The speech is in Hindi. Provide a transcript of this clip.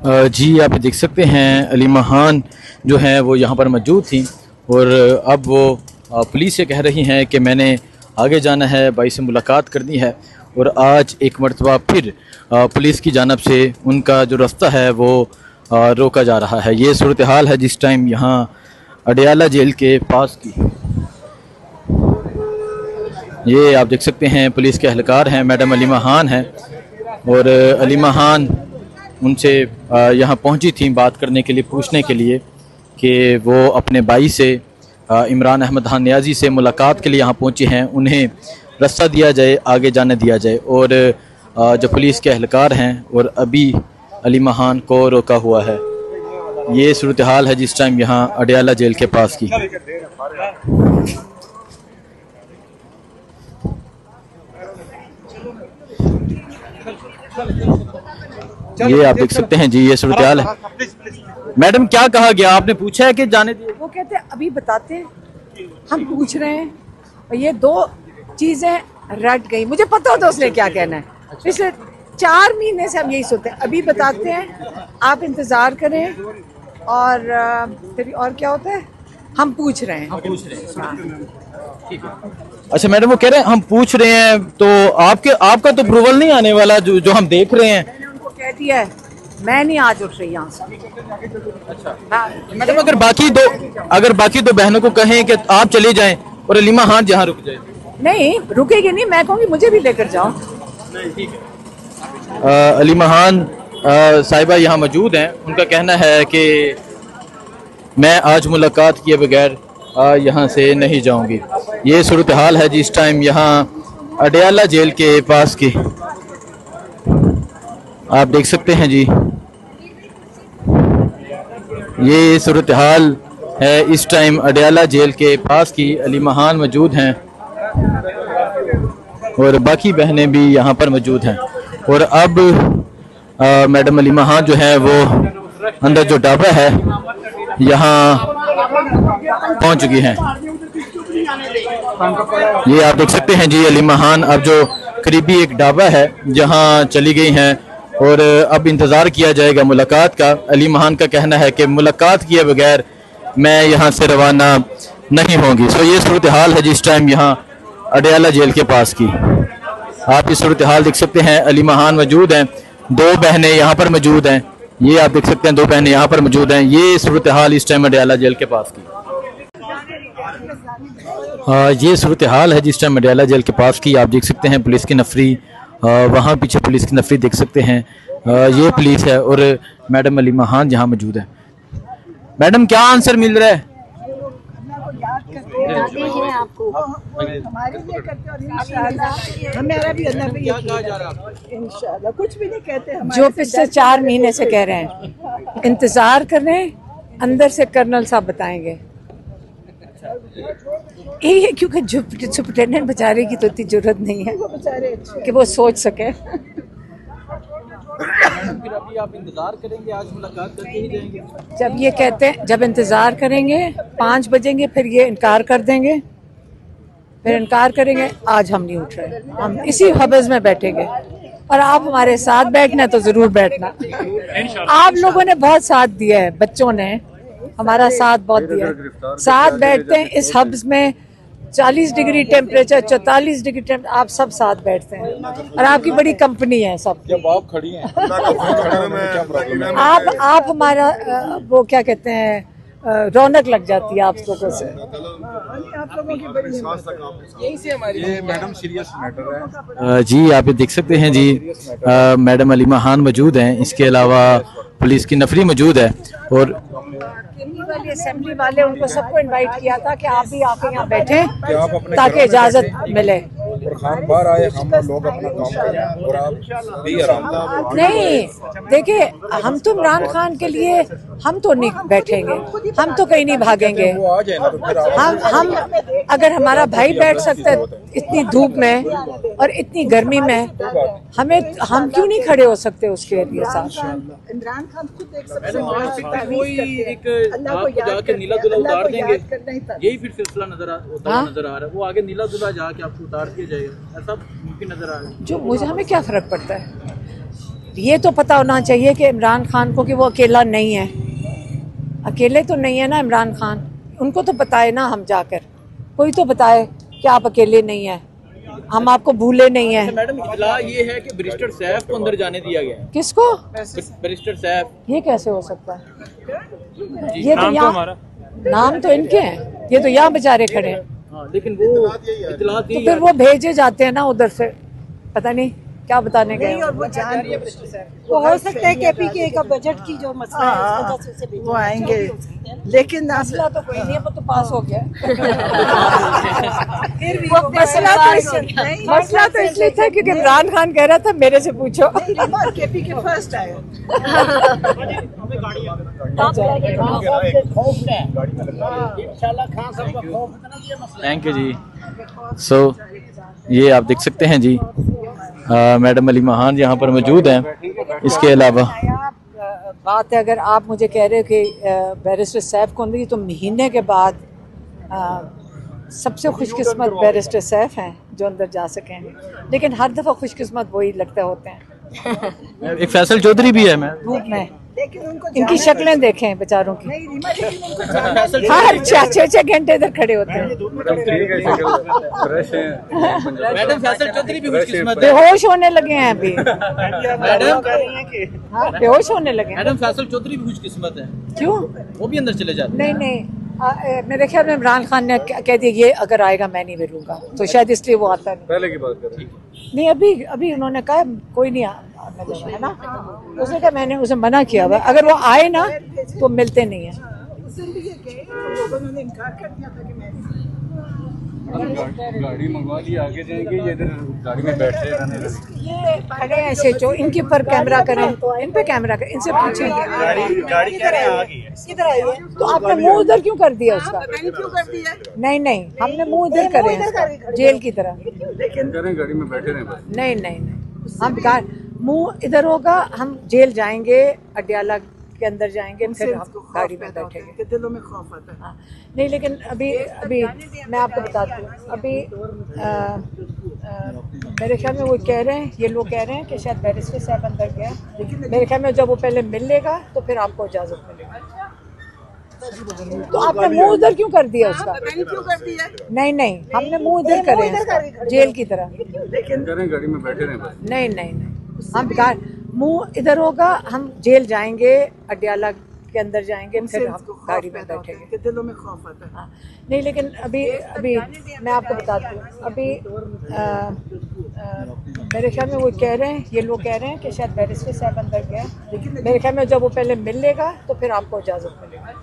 जी आप देख सकते हैं अलीमा खान जो है वो यहाँ पर मौजूद थी और अब वो पुलिस से कह रही हैं कि मैंने आगे जाना है, भाई से मुलाकात करनी है। और आज एक मरतबा फिर पुलिस की जानब से उनका जो रास्ता है वो रोका जा रहा है। ये सूरत हाल है जिस टाइम यहाँ अडयाला जेल के पास की। ये आप देख सकते हैं पुलिस के एहलकार हैं, मैडम अलीमा खान हैं और अलीमा खान उनसे यहाँ पहुँची थी बात करने के लिए, पूछने के लिए कि वो अपने भाई से इमरान अहमद खान नियाज़ी से मुलाकात के लिए यहाँ पहुँचे हैं, उन्हें रास्ता दिया जाए, आगे जाने दिया जाए। और जो पुलिस के एहलकार हैं और अभी अलीमा खान को रोका हुआ है। ये सूरत हाल है जिस टाइम यहाँ अडयाला जेल के पास की। ये आप देख सकते हैं जी, ये सूरत हाल है। मैडम क्या कहा गया, आपने पूछा है कि जाने दिए? वो कहते हैं अभी बताते हैं, हम पूछ रहे हैं। और ये दो चीजें रट गई, मुझे पता होता उसने क्या कहना है। पिछले 4 महीने से हम यही सोचते हैं, अभी बताते हैं, आप इंतजार करें। और फिर और क्या होता है, हम पूछ रहे हैं। ठीक है। अच्छा मैडम, वो कह रहे हैं हम पूछ रहे हैं, तो आपका तो अप्रूवल नहीं आने वाला जो हम देख रहे हैं। मैंने उनको कह दिया है, मैं नहीं आज उठ रही यहाँ से। अच्छा मैडम, अगर बाकी दो बहनों को कहें कि आप चले जाएं और अलीमा खान जहाँ रुक जाए? नहीं रुकेगी नहीं, मैं कहूँगी मुझे भी लेकर जाओ। ठीक है। अलीमा खान साहिबा यहाँ मौजूद हैं, उनका कहना है कि मैं आज मुलाकात किए बगैर यहाँ से नहीं जाऊँगी। ये सूरत हाल है जिस टाइम यहाँ अडयाला जेल के पास की, आप देख सकते हैं जी। ये सूरत हाल है इस टाइम अडयाला जेल के पास की। अलीमा खान मौजूद हैं और बाकी बहनें भी यहाँ पर मौजूद हैं। और अब मैडम अलीमा खान जो है वो अंदर जो ढाबा है यहाँ पहुँच चुकी हैं। ये आप देख सकते हैं जी, अलीमा खान अब जो करीबी एक ढाबा है जहाँ चली गई हैं और अब इंतज़ार किया जाएगा मुलाकात का। अलीमा खान का कहना है कि मुलाकात किए बगैर मैं यहाँ से रवाना नहीं होंगी। सो ये सूरत हाल है जिस टाइम यहाँ अडयाला जेल के पास की। आप ये सूरत हाल देख सकते हैं, अलीमा खान मौजूद हैं, 2 बहनें यहाँ पर मौजूद हैं। ये आप देख सकते हैं 2 बहनें यहाँ पर मौजूद हैं। ये सूरत हाल इस टाइम अडयाला जेल के पास की। ये सूरत हाल है जिस टाइम अडयाला जेल के पास की। आप देख सकते हैं पुलिस की नफरी, वहाँ पीछे पुलिस की नफरी देख सकते हैं। ये पुलिस है और मैडम अलीमा खान यहाँ मौजूद है। मैडम क्या आंसर मिल रहा है? कुछ भी नहीं कहते, जो पिछले 4 महीने से कह रहे हैं इंतजार कर रहे हैं, अंदर से कर्नल साहब बताएंगे। यही है क्योंकि सुपरिटेंडेंट बेचारे की तो इतनी जरूरत नहीं है कि वो सोच सके। फिर अभी आप इंतजार करेंगे, आज मुलाकात करके ही जाएंगे? जब ये कहते हैं, जब इंतजार करेंगे 5 बजेंगे, फिर ये इनकार कर देंगे, फिर इनकार करेंगे आज हम नहीं उठ रहे, हम इसी हबस में बैठेंगे। और आप हमारे साथ बैठना है तो जरूर बैठना। आप लोगों ने बहुत साथ दिया है, बच्चों ने हमारा साथ बहुत दिया है। साथ बैठते हैं इस हब्स में, 40 डिग्री टेम्परेचर, 44 डिग्री टेम्परेचर, आप सब साथ बैठते हैं और आपकी बड़ी कंपनी है सब। जब आप खड़ी हैं आप हमारा वो क्या कहते हैं, रौनक लग जाती है आप लोगों से। आप लोगों की बड़ी यही से हमारी ये मैडम सीरियस मैटर है जी। आप ये देख सकते हैं जी, मैडम अलीमा खान मौजूद हैं, इसके अलावा पुलिस की नफरी मौजूद है और वाले असेंबली वाले, उनको सबको इनवाइट किया था कि आप भी आके यहाँ बैठे ताकि इजाजत मिले। खान बाहर आए, हम लोग अपना काम करें और आप भी आराम। नहीं देखिए, हम तो इमरान खान के लिए हम तो नहीं बैठेंगे, हम तो कहीं नहीं भागेंगे। वो आ जाए ना तो फिर हम अगर हमारा भाई बैठ सकता है इतनी धूप में और इतनी गर्मी में, हम क्यों नहीं खड़े हो सकते उसके लिए साथ? इमरान खान खुद एक जाके नीला दुल्हा उतार देंगे, यही फिर सिलसिला नजर आ रहा है। वो आगे नीला दुल्हा जाके आपको उतार दिया जाएगा, ऐसा मुमकिन नजर आ रहा है। जो मुझे, हमें क्या फर्क पड़ता है? ये तो पता होना चाहिए कि इमरान खान को कि वो अकेला नहीं है, अकेले तो नहीं है ना इमरान खान। उनको तो बताए ना, हम जाकर कोई तो बताए कि आप अकेले नहीं हैं, हम आपको भूले नहीं हैं। मैडम इत्तला ये है कि बैरिस्टर सैफ को अंदर जाने दिया गया है। किसको? बैरिस्टर सैफ। ये कैसे हो सकता है? ये तो यहाँ नाम तो इनके हैं, ये तो यहाँ बेचारे खड़े हैं। हाँ, लेकिन वो इत्तला तो फिर वो भेजे जाते हैं ना उधर से, पता नहीं क्या बताने गए। और वो जान वो हो सकता है केपीके का बजट की जो मसला है उस वजह से वो आएंगे, लेकिन मसला तो कोई नहीं है, वो तो पास हो गया। फिर भी मसला तो इसलिए था क्योंकि इमरान खान कह रहा था मेरे से पूछो। केपीके फर्स्ट आए। थैंक यू जी। सो ये आप देख सकते हैं जी, मैडम अलीमा खान यहाँ पर मौजूद हैं। इसके अलावा बात है, अगर आप मुझे कह रहे हो कि बैरिस्टर सैफ को अंदर, तो महीने के बाद सबसे खुशकिस्मत बैरिस्टर सैफ हैं जो अंदर जा सके हैं, लेकिन हर दफ़ा खुशकिस्मत वही लगते होते हैं। एक फैसल चौधरी भी है मैं धूप में, लेकिन उनको इनकी शक्लें देखें बेचारों की, नहीं रीमा, लेकिन उनको हर 6 घंटे इधर खड़े होते हैं। मैडम फैसल चौधरी भी खुशकिस्मत है। बेहोश होने लगे हैं अभी, मैडम हाँ बेहोश होने लगे हैं। मैडम फैसल चौधरी भी खुशकिस्मत है। क्यों? वो भी अंदर चले जाते नहीं नहीं, मेरे ख्याल में इमरान खान ने कह दिया ये अगर आएगा मैं नहीं मिलूंगा, तो शायद इसलिए वो आता नहीं। पहले की बात कर रहे हैं। नहीं, अभी उन्होंने कहा कोई नहीं आने देगा, है ना। उसने कहा, मैंने उसे मना किया हुआ, अगर वो आए ना तो मिलते नहीं है। उस दिन भी ये गए तो लोगों ने इनकार कर दिया था कि मैं गाड़ी मंगवा ली, आगे जाएंगे, ये इधर गाड़ी में बैठे रहने लगे। ये खड़े हैं SHO, इनके ऊपर कैमरा करें, इन पे कैमरा करें, इनसे पूछेंगे गाड़ी किधर आ गई है? किधर आई है? तो आपने मुंह उधर क्यों कर दिया उसका? मैंने क्यों कर दिया? नहीं नहीं, हमने मुंह इधर करे हैं, जेल की तरह। लेकिन करें गाड़ी में बैठे रहे बस। नहीं नहीं नहीं, हम मुंह इधर होगा, हम जेल जाएंगे, अडयाला के अंदर जाएंगे, फिर हम गाड़ी में बैठेंगे। कि दिलों में खौफ आता है। हाँ, नहीं लेकिन अभी मैं आपको बताती हूँ, अभी मेरे ख्याल में वो कह रहे हैं, ये लोग कह रहे हैं कि शायद बैरिस्टर साहब अंदर गया, मेरे ख्याल में जब वो पहले मिल लेगा तो फिर आपको इजाज़त मिलेगी। तो आपने मुंह उधर क्यों कर दिया उसका? मैंने क्यों कर दिया? नहीं नहीं, हमने मुंह इधर करे हैं, जेल की तरह। लेकिन करें गाड़ी में बैठे रहे बस। नहीं नहीं नहीं, हम मुंह इधर होगा, हम जेल जाएंगे, अडयाला के अंदर जाएंगे, फिर हम गाड़ी में बैठेंगे। कि दिलों में खौफ आता है। हाँ, नहीं लेकिन अभी मैं आपको बताती हूँ, अभी मेरे ख्याल में वो कह रहे हैं, ये लोग कह रहे हैं कि शायद बैरिस्टर साहब अंदर गया, मेरे ख्याल में जब वो पहले मिल लेगा तो फिर आपको इजाज़त मिलेगी।